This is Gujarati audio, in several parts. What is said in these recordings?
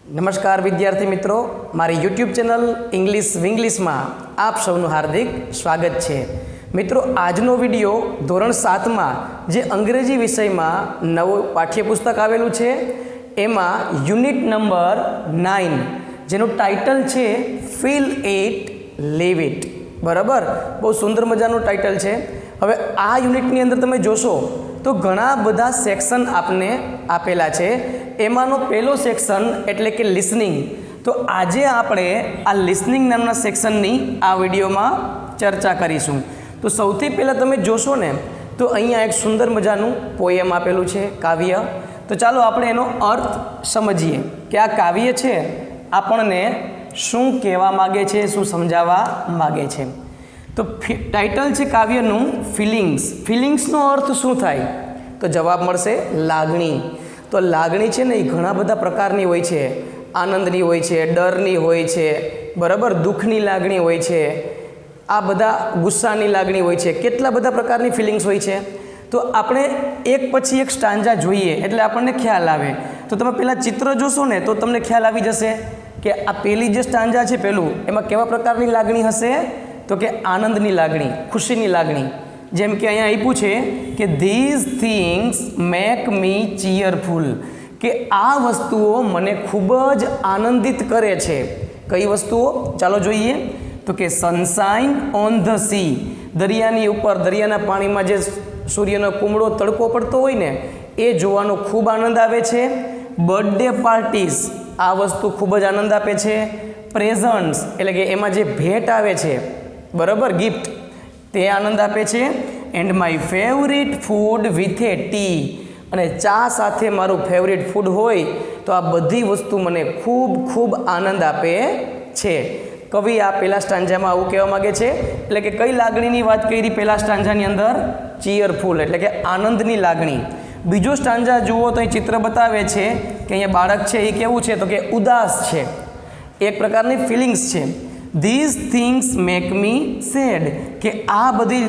નમસ્કાર વિદ્યાર્થી મિત્રો, મારી યુટ્યુબ ચેનલ ઇંગ્લિશ વિંગ્લિશમાં આપ સૌનું હાર્દિક સ્વાગત છે. મિત્રો, આજનો વિડીયો ધોરણ 7માં જે અંગ્રેજી વિષયમાં નવું પાઠ્યપુસ્તક આવેલું છે એમાં યુનિટ નંબર 9 જેનું ટાઇટલ છે ફીલ ઇટ લીવ ઇટ. બરાબર, બહુ સુંદર મજાનું ટાઇટલ છે. હવે આ યુનિટની અંદર તમે જોશો તો ઘણા બધા સેક્શન આપને આપેલા છે. એમાંનો પહેલો સેક્શન એટલે કે લિસનિંગ. તો આજે આપણે આ લિસનિંગ નામના સેક્શનની આ વિડીયોમાં ચર્ચા કરીશું. તો સૌથી પહેલાં તમે જોશો ને તો અહીંયા એક સુંદર મજાનું પોએમ આપેલું છે, કાવ્ય. તો ચાલો આપણે એનો અર્થ સમજીએ કે આ કાવ્ય છે આપણને શું કહેવા માગે છે, શું સમજાવવા માગે છે. તો ટાઇટલ છે કાવ્યનું ફિલિંગ્સ. ફિલિંગ્સનો અર્થ શું થાય? તો જવાબ મળશે લાગણી. તો લાગણી છે ને એ ઘણા બધા પ્રકારની હોય છે. આનંદની હોય છે, ડરની હોય છે, બરાબર, દુઃખની લાગણી હોય છે, આ બધા ગુસ્સાની લાગણી હોય છે, કેટલા બધા પ્રકારની ફિલિંગ્સ હોય છે. તો આપણે એક પછી એક સ્ટાન્જા જોઈએ એટલે આપણને ખ્યાલ આવે. તો તમે પહેલાં ચિત્ર જોશો ને તો તમને ખ્યાલ આવી જશે કે આ પહેલી જે સ્ટાન્જા છે પહેલું, એમાં કેવા પ્રકારની લાગણી હશે? તો કે આનંદની લાગણી, ખુશીની લાગણી. જેમ કે અહીંયા આપ્યું છે કે these things make me cheerful, કે આ વસ્તુઓ મને ખૂબ જ આનંદિત કરે છે. કઈ વસ્તુઓ? ચાલો જોઈએ. તો કે સનશાઇન ઓન ધ સી, દરિયાની ઉપર, દરિયાના પાણીમાં જે સૂર્યનો કુમળો તડકો પડતો હોય ને એ જોવાનો ખૂબ આનંદ આવે છે. બર્થડે પાર્ટીઝ, આ વસ્તુ ખૂબ જ આનંદ આપે છે. પ્રેઝન્ટ્સ એટલે કે એમાં જે ભેટ આવે છે, બરાબર, ગિફ્ટ, તે આનંદ આપે છે. And my favourite food with a T, અને ચા સાથે મારું ફેવરિટ ફૂડ હોય તો આ બધી વસ્તુ મને ખૂબ ખૂબ આનંદ આપે છે. કવિ આ પહેલા સ્ટાન્જામાં આવું કહેવા માગે છે. એટલે કે કઈ લાગણીની વાત કરી પહેલા સ્ટાન્જાની અંદર? ચીયરફુલ એટલે કે આનંદની લાગણી. બીજો સ્ટાન્જા જુઓ તો અહીં ચિત્ર બતાવે છે કે અહીંયા બાળક છે એ કેવું છે? તો કે ઉદાસ છે. એક પ્રકારની ફિલિંગ્સ છે. These things make me sad, કે આ બધી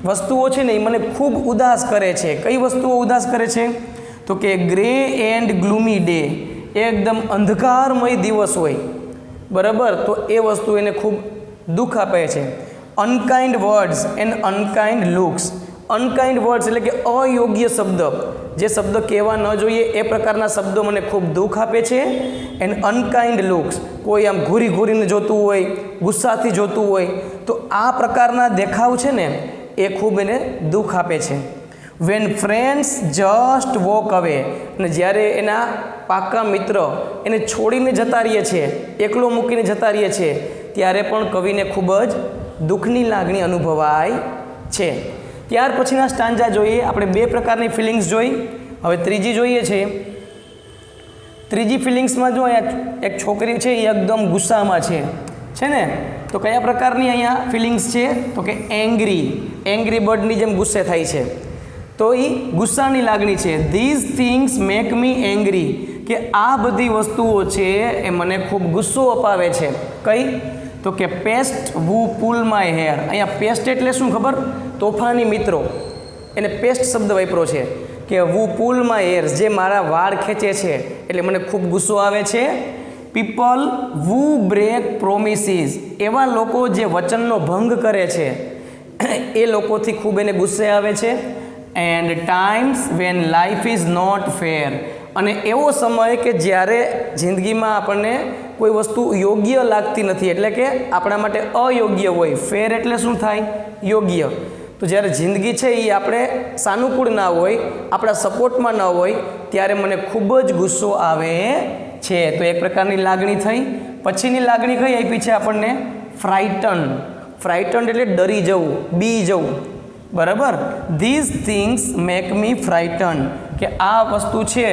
વસ્તુઓ છે ને એ મને ખૂબ ઉદાસ કરે છે. કઈ વસ્તુઓ ઉદાસ કરે છે? તો કે ગ્રે એન્ડ ગ્લુમી ડે, એકદમ અંધકારમય દિવસ હોય, બરાબર, તો એ વસ્તુ એને ખૂબ દુઃખ આપે છે. અનકાઇન્ડ વર્ડ્સ એન્ડ અનકાઇન્ડ લુક્સ, અનકાઇન્ડ વર્ડ્સ એટલે કે અયોગ્ય શબ્દ, જે શબ્દ કહેવા ન જોઈએ એ પ્રકારના શબ્દો મને ખૂબ દુઃખ આપે છે. એન્ડ અનકાઇન્ડ લુક્સ, કોઈ આમ ઘૂરી ઘૂરીને જોતું હોય, ગુસ્સાથી જોતું હોય, તો આ પ્રકારના દેખાવ છે ને એ ખૂબ એને દુઃખ આપે છે. વેન ફ્રેન્ડ્સ જસ્ટ વોક અવે, અને જ્યારે એના પાક્કા મિત્ર એને છોડીને જતા રહીએ છે, એકલો મૂકીને જતા રહીએ છે, ત્યારે પણ કવિને ખૂબ જ દુઃખની લાગણી અનુભવાય છે. ત્યાર પછીના સ્ટાન્જા જોઈએ. આપણે બે પ્રકારની ફિલિંગ્સ જોઈ, હવે ત્રીજી જોઈએ છે. ત્રીજી ફિલિંગ્સમાં જો અહીંયા એક છોકરી છે એ એકદમ ગુસ્સામાં છે ને, તો કયા પ્રકારની અહીંયા ફિલિંગ્સ છે? તો કે એંગ્રી, એંગ્રી બર્ડની જેમ ગુસ્સે થાય છે, તો એ ગુસ્સાની લાગણી છે. These things make me angry, કે આ બધી વસ્તુઓ છે એ મને ખૂબ ગુસ્સો અપાવે છે. કઈ? તો કે પેસ્ટ વુ પુલ માય હેર. અહીંયા પેસ્ટ એટલે શું ખબર? તોફાની મિત્રો, એને પેસ્ટ શબ્દ વાપરો છે કે વુ પુલ માય હેર, જે મારા વાળ ખેંચે છે એટલે મને ખૂબ ગુસ્સો આવે છે. પીપલ વુ બ્રેક પ્રોમિસીસ, એવા લોકો જે વચનનો ભંગ કરે છે એ લોકોથી ખૂબ એને ગુસ્સે આવે છે. And times when life is not fair, અને એવો સમય કે જ્યારે જિંદગીમાં આપણને કોઈ વસ્તુ યોગ્ય લાગતી નથી, એટલે કે આપણા માટે અયોગ્ય હોય. ફેર એટલે શું થાય? યોગ્ય. તો જ્યારે જિંદગી છે એ આપણે સાનુકૂળ ના હોય, આપણા સપોર્ટમાં ન હોય, ત્યારે મને ખૂબ જ ગુસ્સો આવે છે. તો એક પ્રકારની લાગણી થઈ. પછીની લાગણી કઈ આપી છે આપણને? ફ્રાઇટન. ફ્રાઇટન એટલે ડરી જવું, બી જવું, બરાબર. ધીઝ થિંગ્સ મેક મી ફ્રાઇટન, કે આ વસ્તુ છે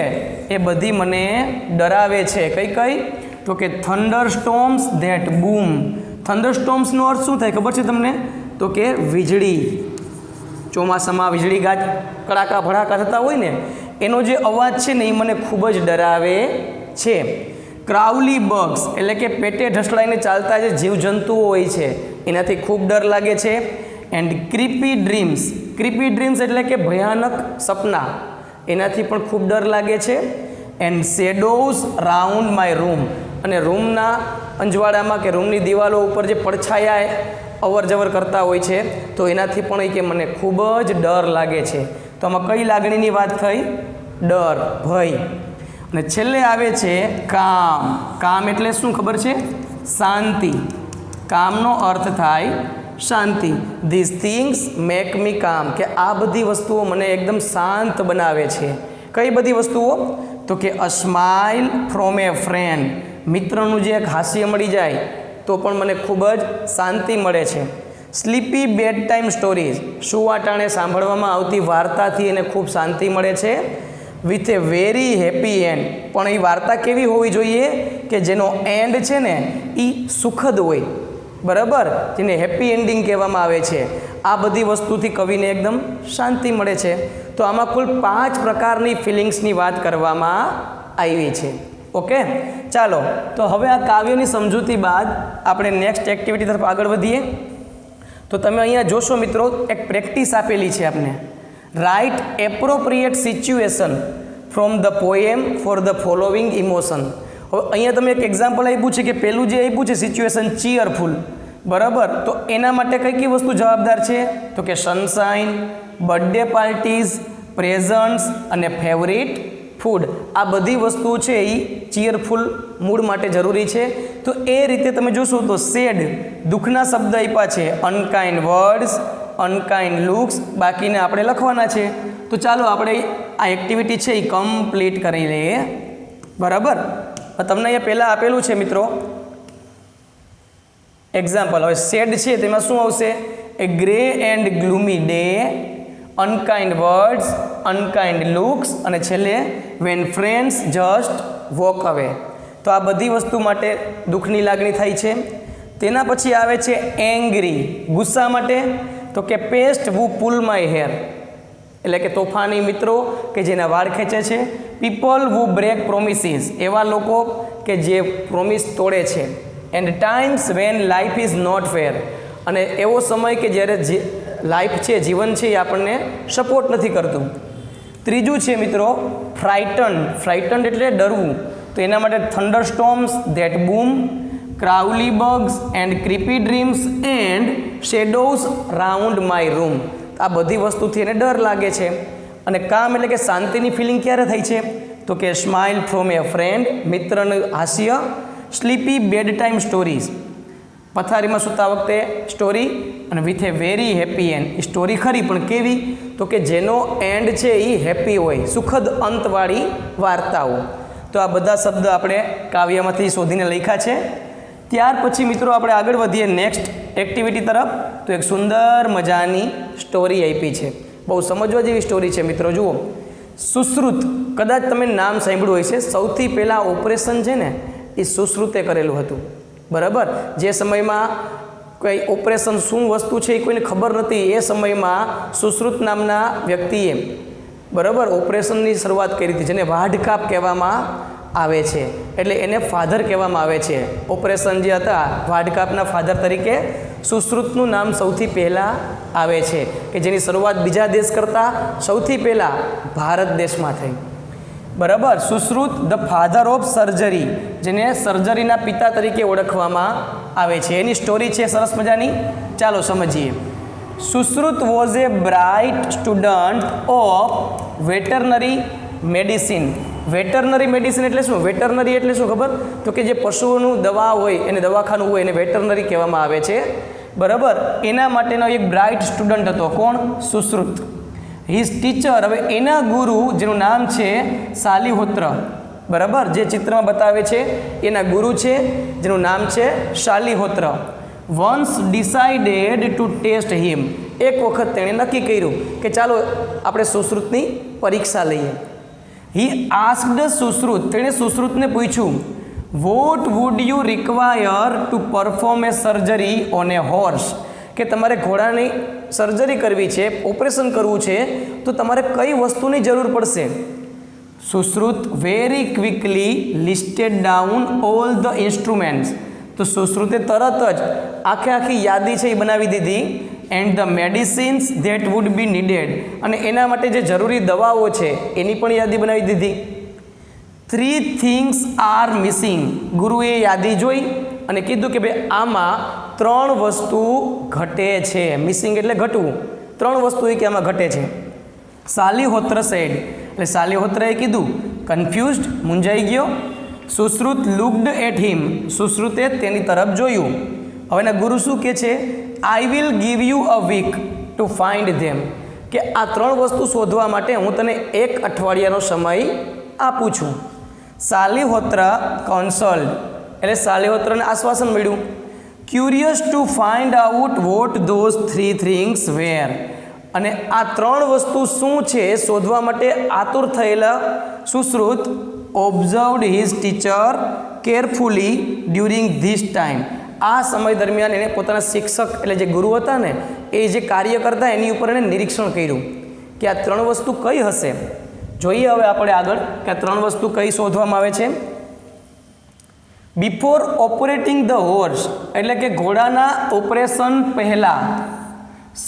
એ બધી મને ડરાવે છે. કઈ કઈ? તો કે થંડર સ્ટોમ્સ ધેટ બૂમ. થંડર સ્ટોમ્સનો અર્થ શું થાય ખબર છે તમને? તો કે વીજળી. ચોમાસામાં વીજળી ગાજ કડાકા ભડાકા થતા હોય ને એનો જે અવાજ છે ને એ મને ખૂબ જ ડરાવે છે. ક્રાઉલી બગ્સ એટલે કે પેટે ઢસડાઈને ચાલતા જે જીવજંતુઓ હોય છે એનાથી ખૂબ ડર લાગે છે. એન્ડ ક્રીપી ડ્રીમ્સ, ક્રીપી ડ્રીમ્સ એટલે કે ભયાનક સપના, એનાથી પણ ખૂબ ડર લાગે છે. And shadows round my room, અને રૂમના અંજવાળામાં કે રૂમની દિવાલો ઉપર જે પડછાયા અવર જવર કરતા હોય છે તો એનાથી પણ એ કે મને ખૂબ જ ડર લાગે છે. તો આમાં કઈ લાગણીની વાત થઈ? ડર, ભય. અને છેલ્લે આવે છે કામ. કામ એટલે શું ખબર છે? શાંતિ. કામનો અર્થ થાય શાંતિ. ધીસ થિંગ્સ મેક મી કામ, કે આ બધી વસ્તુઓ મને એકદમ શાંત બનાવે છે. કઈ બધી વસ્તુઓ? તો કે a smile from a friend, મિત્રનું જે એક હાસ્ય મળી જાય તો પણ મને ખૂબ જ શાંતિ મળે છે. સ્લીપી બેડ ટાઈમ સ્ટોરીઝ, સુવાટાણે સાંભળવામાં આવતી વાર્તાથી એને ખૂબ શાંતિ મળે છે. With a very happy and, પણ એ વાર્તા કેવી હોવી જોઈએ? કે જેનો એન્ડ છે ને એ સુખદ હોય, બરાબર, જેને હેપી એન્ડિંગ કહેવામાં આવે છે. આ બધી વસ્તુથી કવિને એકદમ શાંતિ મળે છે. તો આમાં કુલ 5 પ્રકારની ફિલિંગ્સની વાત કરવામાં આવી છે. ઓકે, ચાલો તો હવે આ કાવ્યની સમજૂતી બાદ આપણે નેક્સ્ટ એક્ટિવિટી તરફ આગળ વધીએ. તો તમે અહીંયા જોશો મિત્રો, એક પ્રેક્ટિસ આપેલી છે આપને. Right appropriate situation from the poem for the following emotion. હવે અહીંયા તમે એક એક્ઝામ્પલ આપ્યું છે કે પેલું જે આપ્યું છે સિચ્યુએશન ચીયરફુલ, બરાબર, તો એના માટે કઈ કઈ વસ્તુ જવાબદાર છે? તો કે સનશાઇન, બર્થડે પાર્ટીઝ, પ્રેઝન્ટ્સ અને ફેવરિટ ફૂડ. આ બધી વસ્તુઓ છે એ ચીયરફુલ મૂડ માટે જરૂરી છે. તો એ રીતે તમે જોશો તો સેડ, દુઃખના શબ્દ આપ્યા છે. અનકાઇન્ડ વર્ડ્સ, અનકાઇન્ડ લુક્સ, બાકીને આપણે લખવાના છે. તો ચાલો આપણે આ એક્ટિવિટી છે એ કમ્પ્લીટ કરી લઈએ, બરાબર. તમને અહીંયા પહેલાં આપેલું છે મિત્રો એક્ઝામ્પલ. હવે સેડ છે તેમાં શું આવશે? A grey and gloomy day, unkind words, unkind looks, અને છેલ્લે વેન ફ્રેન્ડ્સ જસ્ટ વોક અવે. તો આ બધી વસ્તુ માટે દુઃખની લાગણી થાય છે. તેના પછી આવે છે એંગ્રી, ગુસ્સા માટે. તો કે પેસ્ટ વુ પુલ માય હેર, એટલે કે તોફાની મિત્રો કે જેના વાળ ખેંચે છે. પીપલ વુ બ્રેક પ્રોમિસીસ, એવા લોકો કે જે પ્રોમિસ તોડે છે. And times when life is not fair, અને એવો સમય કે જ્યારે લાઈફ છે, જીવન છે, એ આપણને સપોર્ટ નથી કરતું. ત્રીજું છે મિત્રો ફ્રાઇટન્ડ. ફ્રાઇટન્ડ એટલે ડરવું. તો એના માટે thunder સ્ટોર્મ્સ that boom, crawly bugs and creepy dreams and shadows round my room. આ બધી વસ્તુથી એને ડર લાગે છે. અને કામ એટલે કે શાંતિની ફિલિંગ ક્યારે થાય છે? તો કે સ્માઇલ ફ્રોમ એ ફ્રેન્ડ, મિત્રનું હાસ્ય. સ્લીપી બેડ ટાઈમ સ્ટોરીઝ, પથારીમાં સૂતા વખતે સ્ટોરી. અને with a very happy and, A story ખરી પણ કેવી? તો કે જેનો એન્ડ છે એ હેપી હોય, સુખદ અંતવાળી વાર્તાઓ. તો આ બધા શબ્દ આપણે કાવ્યમાંથી શોધીને લખ્યા છે. ત્યાર પછી મિત્રો આપણે આગળ વધીએ નેક્સ્ટ એક્ટિવિટી તરફ. તો એક સુંદર મજાની સ્ટોરી આપી છે, બહુ સમજવા જેવી સ્ટોરી છે મિત્રો. જુઓ, સુશ્રુત, કદાચ તમે નામ સાંભળ્યું હોય છે. સૌથી પહેલાં ઓપરેશન છે ને એ સુશ્રુતે કરેલું હતું, બરાબર. જે સમયમાં કોઈ ઓપરેશન શું વસ્તુ છે એ કોઈને ખબર નથી, એ સમયમાં સુશ્રુત નામના વ્યક્તિએ, બરાબર, ઓપરેશનની શરૂઆત કરી હતી, જેને વાઢકાપ કહેવામાં આવે છે. એટલે એને ફાધર કહેવામાં આવે છે. ઓપરેશન જે હતા વાઢકાપના ફાધર તરીકે સુશ્રુતનું નામ સૌથી પહેલાં આવે છે, કે જેની શરૂઆત બીજા દેશ કરતાં સૌથી પહેલાં ભારત દેશમાં થઈ, બરાબર. Sushruta the father of surgery, જેને સર્જરીના પિતા તરીકે ઓળખવામાં આવે છે. એની સ્ટોરી છે સરસ મજાની, ચાલો સમજીએ. Sushruta was a bright student of veterinary medicine. Veterinary medicine એટલે શું? વેટરનરી એટલે શું ખબર? તો કે જે પશુઓનું દવા હોય, એને દવાખાનું હોય, એને વેટરનરી કહેવામાં આવે છે, બરાબર. એના માટેનો એક બ્રાઇટ સ્ટુડન્ટ હતો. કોણ? સુશ્રુત. હિઝ ટીચર, હવે એના ગુરુ જેનું નામ છે શાલિહોત્ર, બરાબર, જે ચિત્રમાં બતાવે છે એના ગુરુ છે જેનું નામ છે શાલિહોત્ર. વન્સ ડિસાઇડેડ ટુ ટેસ્ટ હિમ, એક વખત તેણે નક્કી કર્યું કે ચાલો આપણે સુશ્રુતની પરીક્ષા લઈએ. હી આસ્ક્ડ સુશ્રુત, તેણે સુશ્રુતને પૂછ્યું, what would you require two perform A surgery on A horse, કે તમારે ઘોડાની સર્જરી કરવી છે, ઓપરેશન કરવું છે, તો તમારે કઈ વસ્તુની જરૂર પડશે? Sushruta very quickly listed down all the instruments, તો સુશ્રુતે તરત જ આખી યાદી છે એ બનાવી દીધી. And the medicines that would be needed, અને એના માટે જે જરૂરી દવાઓ છે એની પણ યાદી બનાવી દીધી. 3 things are missing. ગુરુએ યાદી જોઈ અને કીધું કે ભાઈ આમાં 3 વસ્તુ ઘટે છે. મિસિંગ એટલે ઘટવું. 3 વસ્તુ એ કે આમાં ઘટે છે. સાલિહોત્ર સેડ એટલે સાલિહોત્રએ કીધું. કન્ફ્યુઝડ મૂંઝાઈ ગયો. સુશ્રુત લુક્ડ એટ હિમ સુશ્રુતે તેની તરફ જોયું. હવે એના ગુરુ શું કહે છે? I will give you a week to find them, કે આ 3 વસ્તુ શોધવા માટે હું તને 1 અઠવાડિયાનો સમય આપું છું. સાલિહોત્ર કન્સલ્ડ એટલે સાલિહોત્રને આશ્વાસન મળ્યું. Curious to find out what those 3 things were, અને આ 3 વસ્તુ શું છે શોધવા માટે આતુર થયેલા Sushruta observed his teacher carefully during this time. આ સમય દરમિયાન એણે પોતાના શિક્ષક એટલે જે ગુરુ હતા ને એ જે કાર્ય કરતા એની ઉપર એણે નિરીક્ષણ કર્યું કે આ 3 વસ્તુ કઈ હશે. જોઈએ હવે આપણે આગળ કે આ 3 વસ્તુ કઈ શોધવામાં આવે છે. બિફોર ઓપરેટિંગ ધ હોર્સ એટલે કે ઘોડાના ઓપરેશન પહેલાં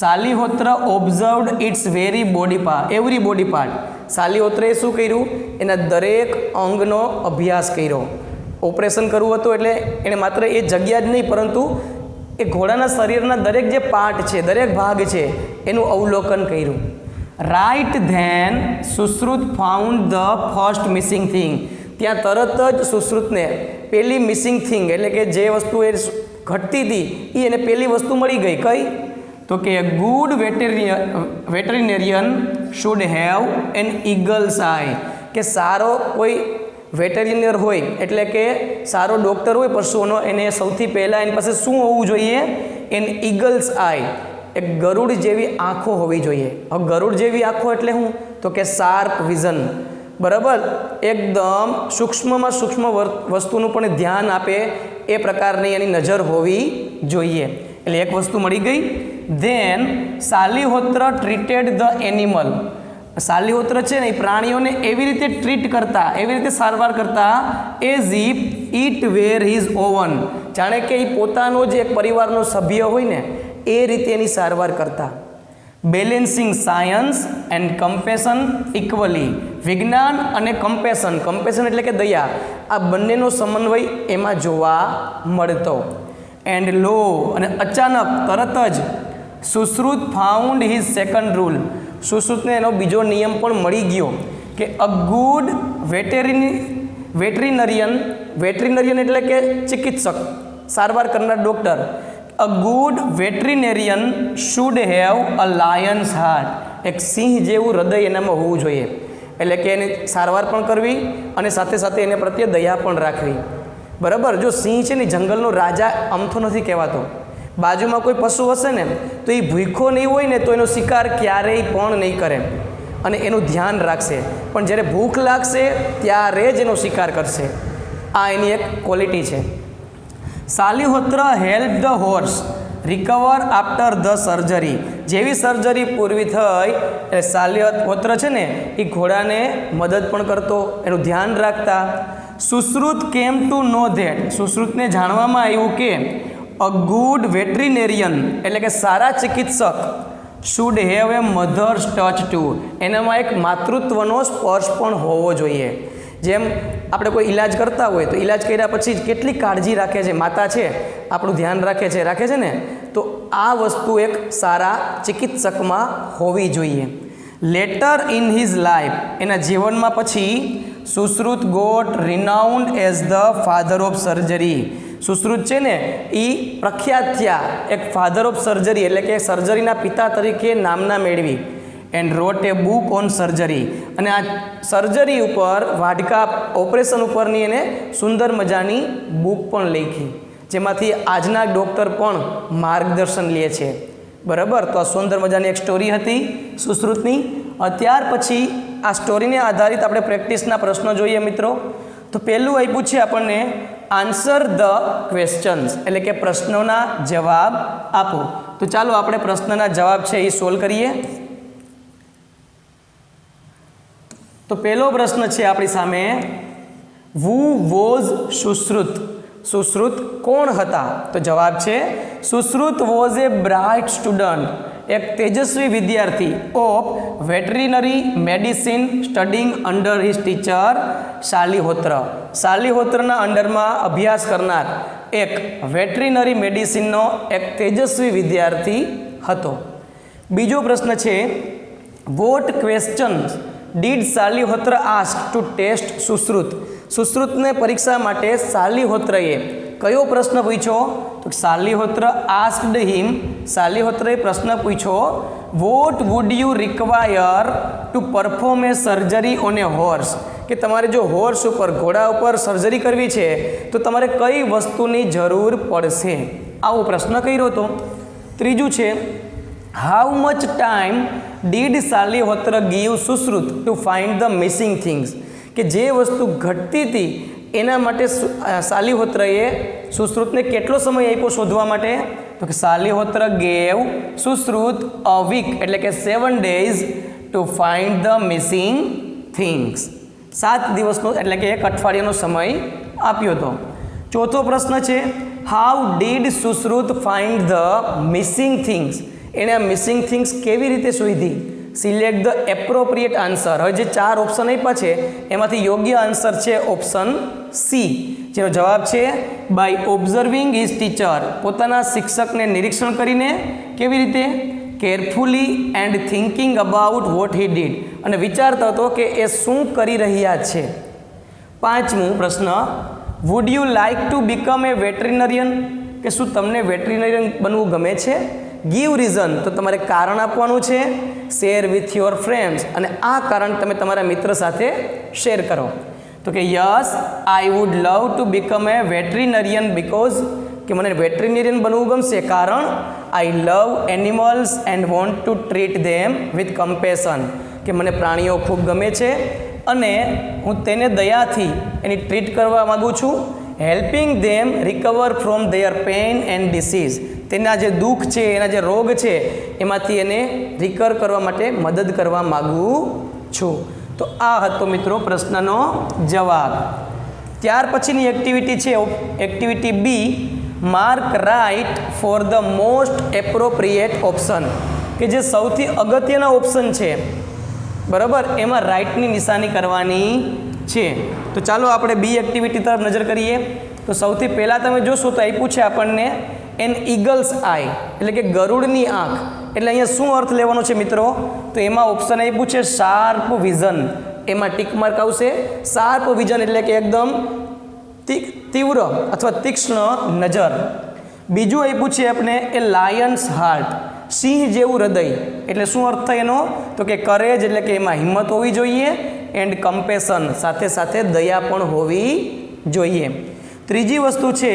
Salihotra observed its every body part. સાલિહોત્રએ શું કર્યું? એના દરેક અંગનો અભ્યાસ કર્યો. ઓપરેશન કરવું હતું એટલે એણે માત્ર એ જગ્યા જ નહીં પરંતુ એ ઘોડાના શરીરના દરેક જે પાર્ટ છે, દરેક ભાગ છે એનું અવલોકન કર્યું. Right then Sushruta found the first missing thing. ત્યાં તરત જ સુશ્રુતને પહેલી મિસિંગ થિંગ એટલે કે જે વસ્તુ એ ઘટતી હતી એ એને પહેલી વસ્તુ મળી ગઈ. કઈ? તો કે good veterinarian should have an eagle's eye, કે સારો કોઈ વેટરિનર હોય એટલે કે સારો ડૉક્ટર હોય પશુઓનો, એને સૌથી પહેલાં એની પાસે શું હોવું જોઈએ? એન ઈગલ્સ આઈ, એક ગરુડ જેવી આંખો હોવી જોઈએ. હવે ગરુડ જેવી આંખો એટલે શું? તો કે શાર્પ વિઝન. બરાબર, એકદમ સૂક્ષ્મમાં સૂક્ષ્મ વસ્તુનું પણ ધ્યાન આપે એ પ્રકારની એની નજર હોવી જોઈએ. એટલે એક વસ્તુ મળી ગઈ. Then Salihotra treated the animal. Salihotra છે ને એ પ્રાણીઓને એવી રીતે ટ્રીટ કરતા, એવી રીતે સારવાર કરતા as if it were his own, જાણે કે એ પોતાનો જે એક પરિવારનો સભ્ય હોય ને એ રીતે એની સારવાર કરતા. Balancing science and compassion equally, વિજ્ઞાન અને કમ્પેશન એટલે કે દયા, આ બંનેનો સમન્વય એમાં જોવા મળતો. એન્ડ લો અને અચાનક તરત જ Sushruta found his second rule, સુશ્રુતને એનો બીજો નિયમ પણ મળી ગયો કે અ ગુડ વેટરિનરિયન એટલે કે ચિકિત્સક, સારવાર કરનાર doctor. A good veterinarian should have a lion's heart, એક સિંહ જેવું હૃદય એનામાં હોવું જોઈએ. એટલે કે એની સારવાર પણ કરવી અને સાથે સાથે એને પ્રત્યે દયા પણ રાખવી. બરાબર, જો સિંહ છે ને જંગલનો રાજા અમથો નથી કહેવાતો. બાજુમાં કોઈ પશુ હશે ને તો એ ભૂખો નહીં હોય ને તો એનો શિકાર ક્યારેય પણ નહીં કરે અને એનું ધ્યાન રાખશે, પણ જ્યારે ભૂખ લાગશે ત્યારે જ એનો શિકાર કરશે. આ એની એક ક્વોલિટી છે. Salihotra help the horse recover after the surgery. જેવી સર્જરી પૂરી થઈ એટલે સાલિહોત્ર છે ને એ ઘોડાને મદદ પણ કરતો, એનું ધ્યાન રાખતા. Sushruta came to know that, સુશ્રુતને જાણવામાં આવ્યું કે અ ગુડ વેટરિનેરિયન એટલે કે સારા ચિકિત્સક should have a mother's touch too, એનામાં એક માતૃત્વનો સ્પર્શ પણ હોવો જોઈએ. જેમ આપણે કોઈ ઈલાજ કરતા હોય તો ઈલાજ કર્યા પછી કેટલી કાળજી રાખે છે, માતા છે આપણું ધ્યાન રાખે છે ને, તો આ વસ્તુ એક સારા ચિકિત્સકમાં હોવી જોઈએ. લેટર ઇન હિઝ લાઈફ, એના જીવનમાં પછી Sushruta got renowned as the father of surgery. Sushruta છે ને એ પ્રખ્યાત થયા એક ફાધર ઓફ સર્જરી એટલે કે સર્જરીના પિતા તરીકે નામના મેળવી. And wrote a book on surgery, અને આ સર્જરી ઉપર વાડકા ઓપરેશન ઉપરની એને સુંદર મજાની બુક પણ લખી જેમાંથી આજના ડૉક્ટર પણ માર્ગદર્શન લે છે. બરાબર, તો આ સુંદર મજાની એક સ્ટોરી હતી સુશ્રુતની. ત્યાર પછી આ સ્ટોરીને આધારિત આપણે પ્રેક્ટિસના પ્રશ્નો જોઈએ મિત્રો. તો પહેલું આપ્યું છે આપણને આન્સર ધ ક્વેશ્ચન્સ એટલે કે પ્રશ્નોના જવાબ આપો. તો ચાલો આપણે પ્રશ્નના જવાબ છે એ સોલ્વ કરીએ. તો પહેલો પ્રશ્ન છે આપણી સામે, હુ વોઝ સુશ્રુત, સુશ્રુત કોણ હતા? તો જવાબ છે Sushruta was a bright student એક તેજસ્વી વિદ્યાર્થી of veterinary medicine studying under his teacher Shalihotra. શાલિહોત્રના અંડરમાં અભ્યાસ કરનાર એક વેટરીનરી મેડિસિનનો એક તેજસ્વી વિદ્યાર્થી હતો. બીજો પ્રશ્ન છે, what questions did Shalihotra ask to test Sushruta. સુશ્રુતને પરીક્ષા માટે શાલિહોત્રએ કયો પ્રશ્ન પૂછ્યો? તો શાલિહોત્ર આસ્કડ હિમ, શાલિહોત્રએ પ્રશ્ન પૂછ્યો, what would you require two perform A surgery on A horse. કે તમારે જો હોર્સ ઉપર, ઘોડા ઉપર સર્જરી કરવી છે તો તમારે કઈ વસ્તુની જરૂર પડશે? આવો પ્રશ્ન કર્યો હતો. ત્રીજું છે, how much time did Shalihotra give Sushruta to find the missing things. કે જે વસ્તુ ઘટતી હતી એના માટે શાલિહોત્રએ સુશ્રુતને કેટલો સમય આપ્યો શોધવા માટે? તો કે શાલિહોત્ર ગેવ સુશ્રુત અ વીક, એટલે કે 7 days two find the missing things. 7 દિવસનો એટલે કે 1 અઠવાડિયાનો સમય આપ્યો હતો. ચોથો પ્રશ્ન છે, how did Sushruta find the missing things. એણે આ મિસિંગ થિંગ્સ કેવી રીતે શોધી? Select the appropriate answer. હવે જે 4 ઓપ્શન આપ્યા છે એમાંથી યોગ્ય આન્સર છે ઓપ્શન સી, જેનો જવાબ છે બાય ઓબ્ઝર્વિંગ હિઝ ટીચર. પોતાના શિક્ષકને નિરીક્ષણ કરીને. કેવી રીતે? Carefully and thinking about what he did. અને વિચારતો હતો કે એ શું કરી રહ્યા છે. પાંચમું પ્રશ્ન, would you like to become a veterinarian. કે શું તમને વેટરીનરિયન બનવું ગમે છે? ગીવ રીઝન, તો તમારે કારણ આપવાનું છે. શેર વિથ યોર ફ્રેન્ડ્સ, અને આ કારણ તમે તમારા મિત્ર સાથે શેર કરો. તો કે yes I would love to become a veterinarian because, કે મને વેટરીનરિયન બનવું ગમશે કારણ I love animals and want to treat them with compassion. કે મને પ્રાણીઓ ખૂબ ગમે છે અને હું તેને દયાથી એની ટ્રીટ કરવા માગું છું. Helping them recover from their pain and disease. તેના જે દુઃખ છે, એના જે રોગ છે એમાંથી એને રિકવર કરવા માટે મદદ કરવા માગું છું. તો આ હતો મિત્રો પ્રશ્નનો જવાબ. ત્યાર પછીની એક્ટિવિટી છે activity B, mark right for the most appropriate option. કે જે સૌથી અગત્યના ઓપ્શન છે, બરાબર, એમાં રાઇટની નિશાની કરવાની છે. તો ચાલો આપણે બી એક્ટિવિટી તરફ નજર કરીએ. તો સૌથી પહેલાં તમે જોશો તો આપ્યું છે આપણને એન ઈગલ્સ આઈ, એટલે કે ગરુડની આંખ. એટલે અહીંયા શું અર્થ લેવાનો છે મિત્રો? તો એમાં ઓપ્શન આપ્યું છે શાર્પ વિઝન. એમાં ટીક માર્ક આવશે. શાર્પ વિઝન એટલે કે એકદમ તીવ્ર અથવા તીક્ષ્ણ નજર. બીજું આપ્યું છે આપણે એ લાયન્સ હાર્ટ, સિંહ જેવું હૃદય. એટલે શું અર્થ થાય એનો? તો કે કરેજ, એટલે કે એમાં હિંમત હોવી જોઈએ. એન્ડ કમ્પેશન, સાથે સાથે દયા પણ હોવી જોઈએ. ત્રીજી વસ્તુ છે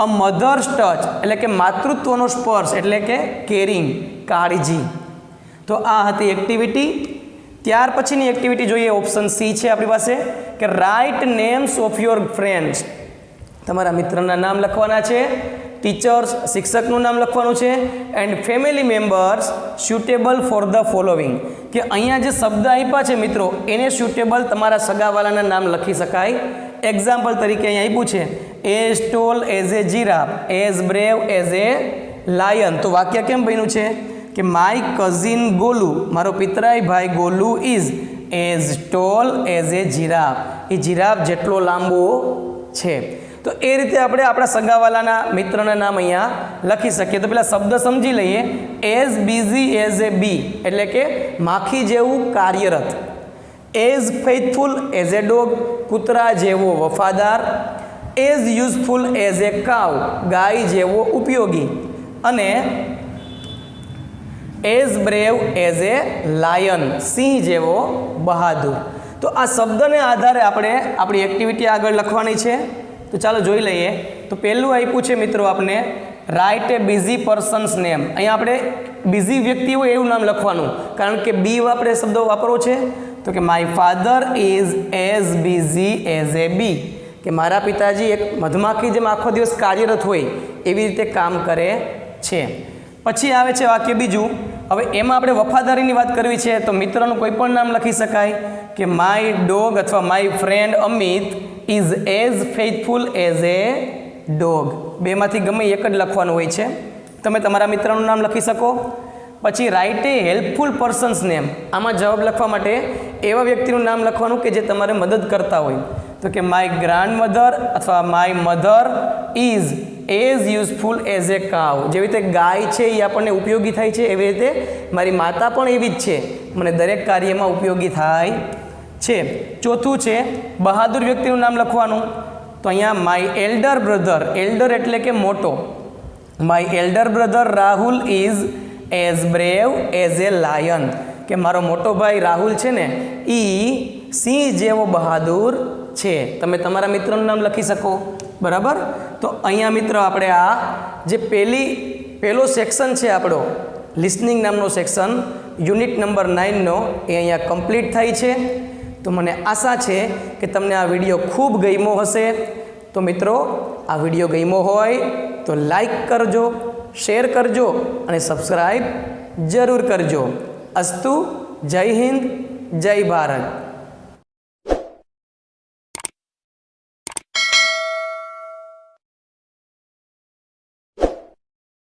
અ મધર્સ ટચ, એટલે કે માતૃત્વનો સ્પર્શ, એટલે કે કેરિંગ, કાળજી. તો આ હતી એક્ટિવિટી. ત્યાર પછીની એક્ટિવિટી જોઈએ, ઓપ્શન સી છે આપણી પાસે, કે write names of your friends. તમારા મિત્રના નામ લખવાના છે. ટીચર્સ, શિક્ષકનું નામ લખવાનું છે. And family members suitable for the following. કે અહીંયા જે શબ્દ આપ્યા છે મિત્રો, એને સ્યુટેબલ તમારા સગાવાલાના નામ લખી શકાય. એક્ઝામ્પલ તરીકે અહીંયા આપ્યું છે as toll as a giraffe, as brave as a lion. તો વાક્ય કેમ બન્યું છે? કે માય કઝિન ગોલુ, મારો પિતરાઈ ભાઈ Golu is as toll as a giraffe. A giraffe જેટલો લાંબો છે. તો એ રીતે આપણે આપણા સગાવાલાના મિત્રના નામ અહીંયા લખી શકીએ. તો પેલા શબ્દ સમજી લઈએ. એઝ બિઝી એઝ એ બી, એટલે કે માખી જેવું કાર્યરત. As faithful as a dog, કૂતરા જેવો વફાદાર. એઝ યુઝફુલ એઝ એ કાવ, ગાય જેવો ઉપયોગી. અને as brave as a lion, સિંહ જેવો બહાદુર. તો આ શબ્દને આધારે આપણે આપણી એક્ટિવિટી આગળ લખવાની છે. તો ચાલો જોઈ લઈએ. તો પહેલું આપ્યું છે મિત્રો આપણે write A busy persons name. અહીંયા આપણે બિઝી વ્યક્તિ હોય એવું નામ લખવાનું, કારણ કે બી આપણે શબ્દો વાપરવો છે. તો કે my father is as busy as a bee, કે મારા પિતાજી એક મધમાખી જેમ આખો દિવસ કાર્યરત હોય એવી રીતે કામ કરે છે. પછી આવે છે વાક્ય બીજું. હવે એમાં આપણે વફાદારીની વાત કરવી છે, તો મિત્રનું કોઈ પણ નામ લખી શકાય. કે માય ડોગ અથવા my friend Amit is as faithful as a dog. બેમાંથી ગમે એક જ લખવાનું હોય છે. તમે તમારા મિત્રનું નામ લખી શકો. પછી write A helpful persons name, આમાં જવાબ લખવા માટે એવા વ્યક્તિનું નામ લખવાનું કે જે તમારે મદદ કરતા હોય. તો કે માય ગ્રાન્ડમધર અથવા my mother is as useful as a કાવ. જેવી રીતે ગાય છે એ આપણને ઉપયોગી થાય છે, એવી રીતે મારી માતા પણ એવી જ છે, મને દરેક કાર્યમાં ઉપયોગી થાય છે. ચોથું છે બહાદુર વ્યક્તિનું નામ લખવાનું. તો અહીંયા માય એલ્ડર બ્રધર, એલ્ડર એટલે કે મોટો, my elder brother Rahul is as brave as a lion, કે મારો મોટો ભાઈ રાહુલ છે ને એ સિંહ જેવો બહાદુર છે. તમે તમારા મિત્રોનું નામ લખી શકો, બરાબર. તો અહીંયા મિત્રો આપણે આ જે પહેલો સેક્શન છે આપણો લિસનિંગ નામનો સેક્શન યુનિટ નંબર 9નો એ અહીંયા કમ્પ્લીટ થાય છે. તો મને આશા છે કે તમને આ વિડીયો ખૂબ ગમ્યો હશે. તો મિત્રો આ વિડીયો ગમ્યો હોય તો લાઈક કરજો, શેર કરજો અને સબસ્ક્રાઈબ જરૂર કરજો. અસ્તુ. જય હિન્દ, જય ભારત.